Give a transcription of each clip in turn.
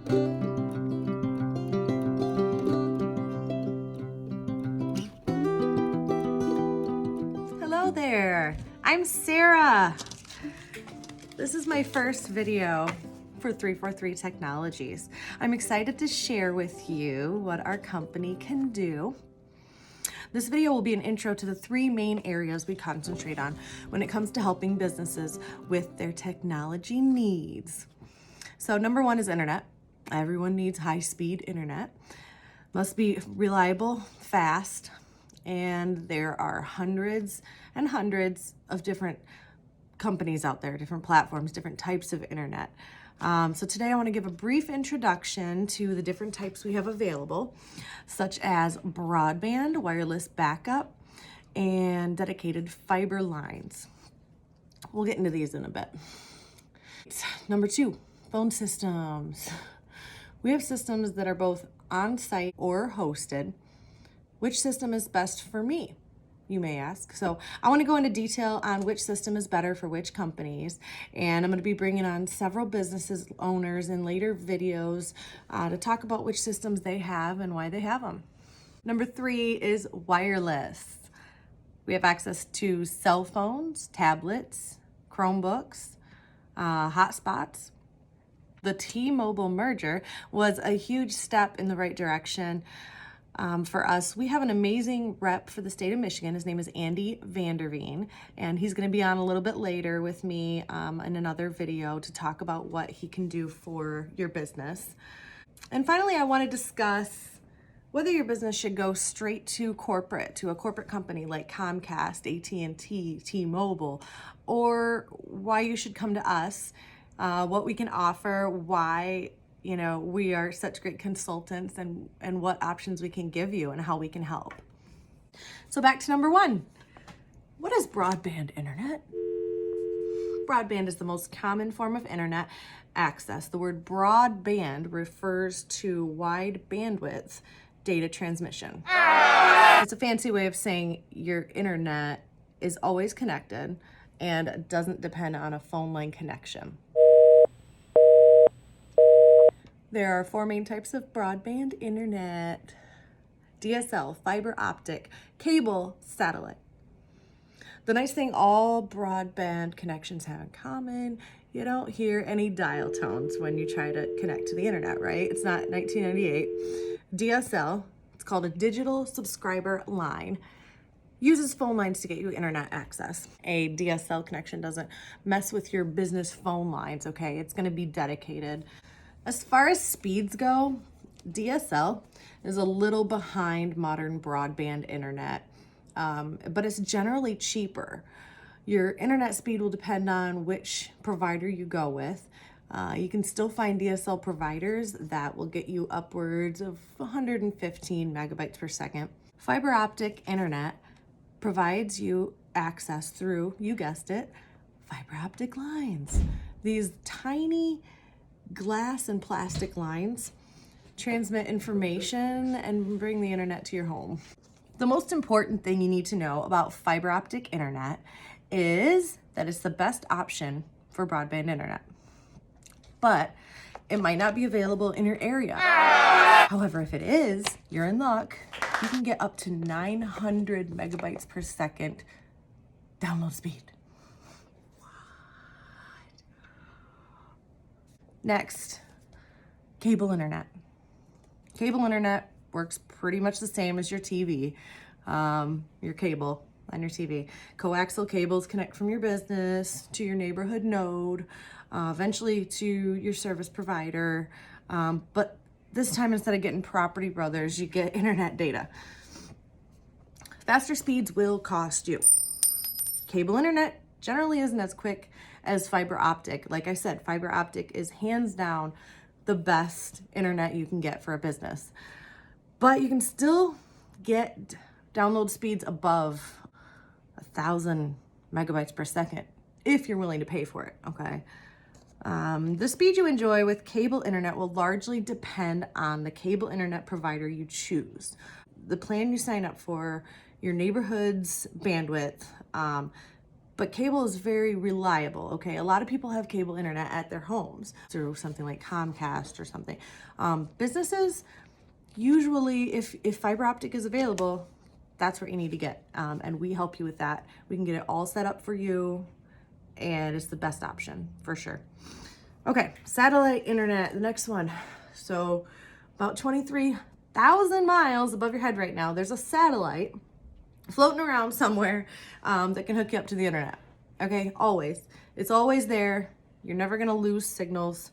Hello there, I'm Sarah. This is my first video for 343 Technologies. I'm excited to share with you what our company can do. This video will be an intro to the three main areas we concentrate on when it comes to helping businesses with their technology needs. So number one is internet. Everyone needs high-speed internet. Must be reliable, fast, and there are hundreds and hundreds of different companies out there, different platforms, different types of internet. So today I want to give a brief introduction to the different types we have available, such as broadband, wireless backup, and dedicated fiber lines. We'll get into these in a bit. Number two, phone systems. We have systems that are both on-site or hosted. Which system is best for me, you may ask? So I want to go into detail on which system is better for which companies, and I'm going to be bringing on several businesses owners in later videos to talk about which systems they have and why they have them. Number three is wireless. We have access to cell phones, tablets, Chromebooks, hotspots. The T-Mobile merger was a huge step in the right direction. For us, we have an amazing rep for the state of Michigan. His name is Andy Vanderveen, and he's going to be on a little bit later with me in another video to talk about what he can do for your business. And finally, I want to discuss whether your business should go straight to a corporate company like Comcast, AT&T, T-Mobile, or why you should come to us, what we can offer, why we are such great consultants, and what options we can give you and how we can help. So back to number one. What is broadband internet? Broadband is the most common form of internet access. The word broadband refers to wide bandwidth data transmission. It's a fancy way of saying your internet is always connected and doesn't depend on a phone line connection. There are four main types of broadband internet: DSL, fiber optic, cable, satellite. The nice thing all broadband connections have in common, you don't hear any dial tones when you try to connect to the internet, right? It's not 1998. DSL, it's called a digital subscriber line, uses phone lines to get you internet access. A DSL connection doesn't mess with your business phone lines, okay? It's gonna be dedicated. As far as speeds go, DSL is a little behind modern broadband internet, but it's generally cheaper. Your internet speed will depend on which provider you go with. You can still find DSL providers that will get you upwards of 115 megabytes per second. Fiber optic internet provides you access through, you guessed it, fiber optic lines. These tiny glass and plastic lines transmit information and bring the internet to your home. The most important thing you need to know about fiber optic internet is that it's the best option for broadband internet, but it might not be available in your area. However, if it is, you're in luck. You can get up to 900 megabytes per second download speed. Next, cable internet. Cable internet works pretty much the same as your TV, your cable on your TV. Coaxial cables connect from your business to your neighborhood node, eventually to your service provider. But this time, instead of getting Property Brothers, you get internet data. Faster speeds will cost you. Cable internet generally isn't as quick as fiber optic. Like I said, fiber optic is hands down the best internet you can get for a business. But you can still get download speeds above 1,000 megabytes per second if you're willing to pay for it, okay? The speed you enjoy with cable internet will largely depend on the cable internet provider you choose. The plan you sign up for, your neighborhood's bandwidth, But cable is very reliable, okay? A lot of people have cable internet at their homes through something like Comcast or something. Businesses, usually if fiber optic is available, that's what you need to get. And we help you with that. We can get it all set up for you, and it's the best option for sure. Okay, satellite internet, the next one. So about 23,000 miles above your head right now, there's a satellite floating around somewhere that can hook you up to the internet. Okay, always. It's always there. You're never gonna lose signals.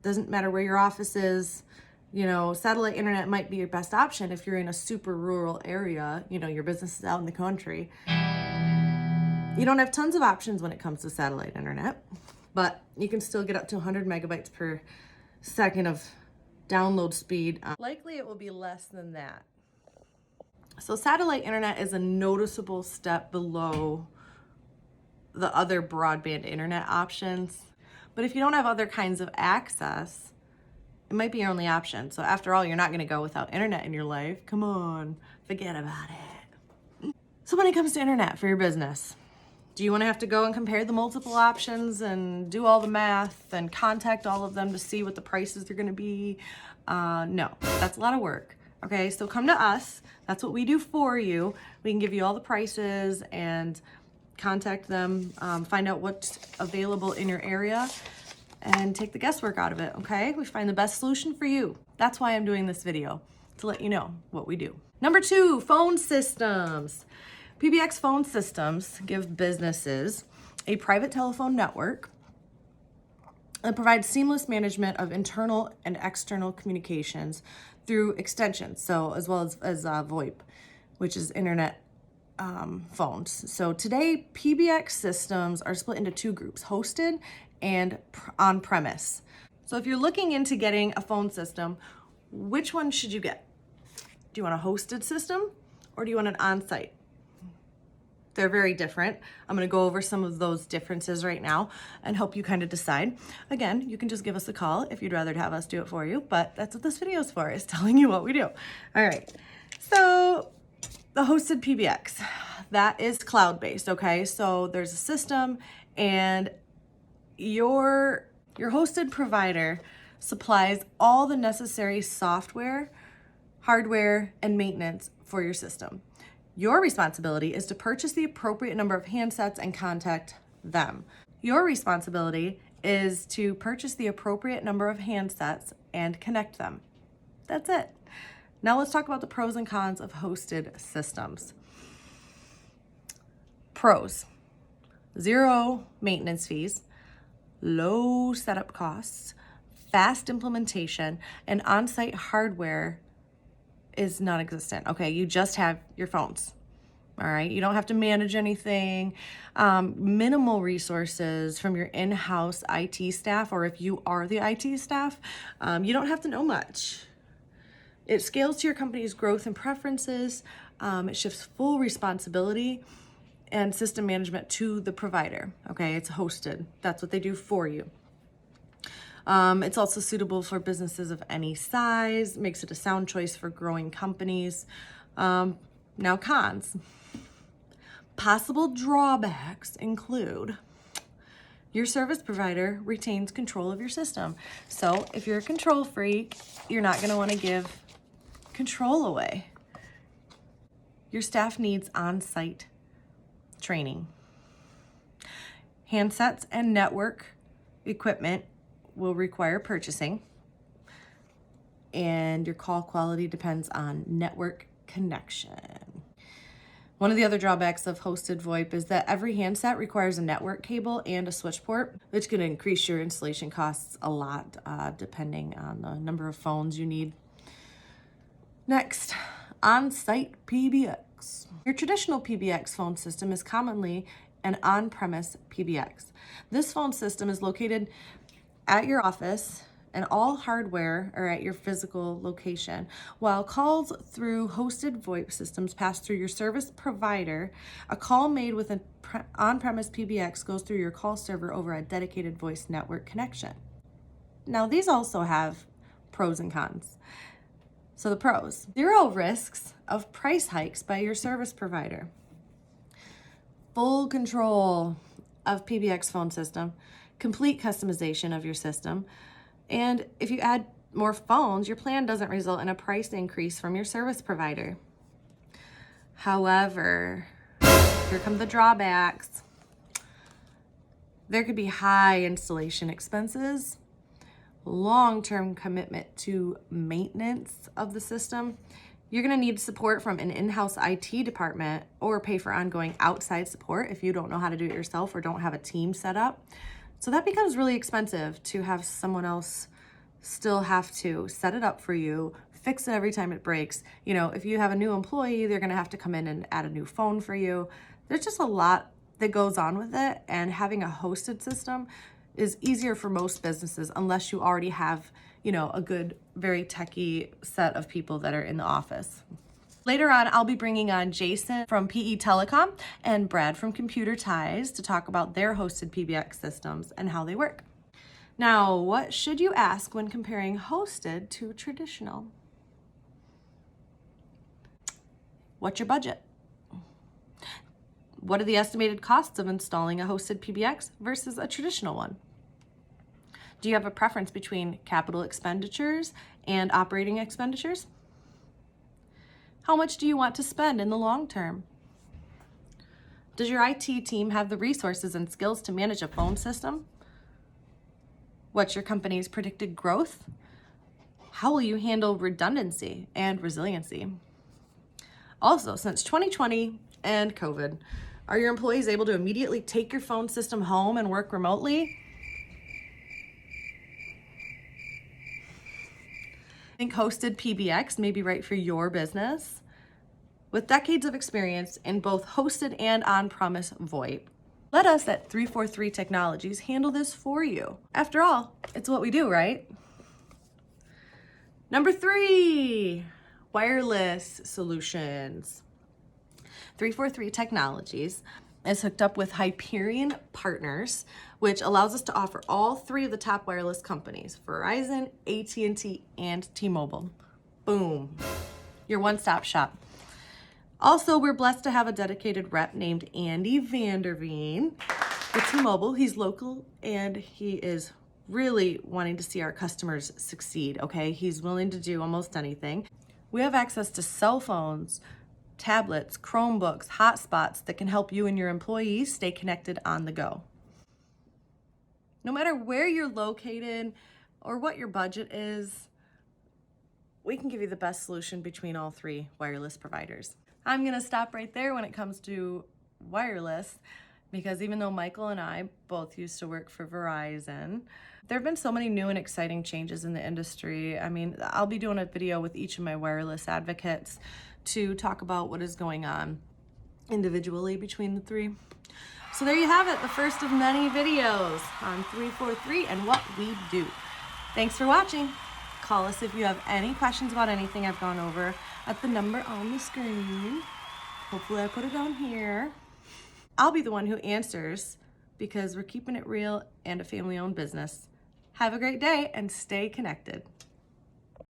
Doesn't matter where your office is. You know, satellite internet might be your best option if you're in a super rural area, you know, your business is out in the country. You don't have tons of options when it comes to satellite internet, but you can still get up to 100 megabytes per second of download speed. Likely it will be less than that. So satellite internet is a noticeable step below the other broadband internet options. But if you don't have other kinds of access, it might be your only option. So after all, you're not gonna go without internet in your life. Come on, forget about it. So when it comes to internet for your business, do you wanna have to go and compare the multiple options and do all the math and contact all of them to see what the prices are gonna be? No, that's a lot of work. Okay, so come to us. That's what we do for you. We can give you all the prices and contact them, find out what's available in your area, and take the guesswork out of it, okay? We find the best solution for you. That's why I'm doing this video, to let you know what we do. Number 2, phone systems. PBX phone systems give businesses a private telephone network that provides seamless management of internal and external communications through extensions, so as well as VoIP, which is internet phones. So today, PBX systems are split into 2 groups, hosted and on-premise. So if you're looking into getting a phone system, which one should you get? Do you want a hosted system or do you want an on-site? They're very different. I'm gonna go over some of those differences right now and help you kind of decide. Again, you can just give us a call if you'd rather have us do it for you, but that's what this video is for, is telling you what we do. All right, so the hosted PBX, that is cloud-based, okay? So there's a system and your hosted provider supplies all the necessary software, hardware, and maintenance for your system. Your responsibility is to purchase the appropriate number of handsets and contact them. Your responsibility is to purchase the appropriate number of handsets and connect them. That's it. Now let's talk about the pros and cons of hosted systems. Pros: 0 maintenance fees, low setup costs, fast implementation, and on-site hardware is non-existent. Okay, you just have your phones. All right, you don't have to manage anything. Minimal resources from your in-house IT staff, or if you are the IT staff, you don't have to know much. It scales to your company's growth and preferences. It shifts full responsibility and system management to the provider. Okay, it's hosted. That's what they do for you. It's also suitable for businesses of any size, makes it a sound choice for growing companies. Now cons. Possible drawbacks include your service provider retains control of your system. So if you're a control freak, you're not gonna wanna give control away. Your staff needs on-site training. Handsets and network equipment will require purchasing, and your call quality depends on network connection. One of the other drawbacks of hosted VoIP is that every handset requires a network cable and a switch port, which can increase your installation costs a lot, depending on the number of phones you need. Next, on-site PBX. Your traditional PBX phone system is commonly an on-premise PBX. This phone system is located at your office, and all hardware are at your physical location. While calls through hosted VoIP systems pass through your service provider, a call made with an on-premise PBX goes through your call server over a dedicated voice network connection. Now, these also have pros and cons. So the pros: 0 risks of price hikes by your service provider. full control of PBX phone system, complete customization of your system. And if you add more phones, your plan doesn't result in a price increase from your service provider. However, here come the drawbacks. There could be high installation expenses, long-term commitment to maintenance of the system. You're gonna need support from an in-house IT department or pay for ongoing outside support if you don't know how to do it yourself or don't have a team set up. So that becomes really expensive to have someone else still have to set it up for you, fix it every time it breaks. You know, if you have a new employee, they're gonna have to come in and add a new phone for you. There's just a lot that goes on with it, and having a hosted system is easier for most businesses unless you already have, you know, a good, very techie set of people that are in the office. Later on, I'll be bringing on Jason from PE Telecom and Brad from Computer Ties to talk about their hosted PBX systems and how they work. Now, what should you ask when comparing hosted to traditional? What's your budget? What are the estimated costs of installing a hosted PBX versus a traditional one? Do you have a preference between capital expenditures and operating expenditures? How much do you want to spend in the long term? Does your IT team have the resources and skills to manage a phone system? What's your company's predicted growth? How will you handle redundancy and resiliency? Also, since 2020 and COVID, are your employees able to immediately take your phone system home and work remotely? I think hosted PBX may be right for your business. With decades of experience in both hosted and on-premise VoIP, let us at 343 Technologies handle this for you. After all, it's what we do, right? Number 3, wireless solutions. 343 Technologies is hooked up with Hyperion Partners, which allows us to offer all 3 of the top wireless companies, Verizon, AT&T, and T-Mobile. Boom, your one-stop shop. Also, we're blessed to have a dedicated rep named Andy Vanderveen with T-Mobile. He's local and he is really wanting to see our customers succeed, okay? He's willing to do almost anything. We have access to cell phones, tablets, Chromebooks, hotspots that can help you and your employees stay connected on the go. No matter where you're located or what your budget is, we can give you the best solution between all 3 wireless providers. I'm gonna stop right there when it comes to wireless, because even though Michael and I both used to work for Verizon, there have been so many new and exciting changes in the industry. I mean, I'll be doing a video with each of my wireless advocates to talk about what is going on individually between the 3. So there you have it, the first of many videos on 343 and what we do. Thanks for watching. Call us if you have any questions about anything I've gone over at the number on the screen. Hopefully I put it down here. I'll be the one who answers because we're keeping it real and a family-owned business. Have a great day and stay connected.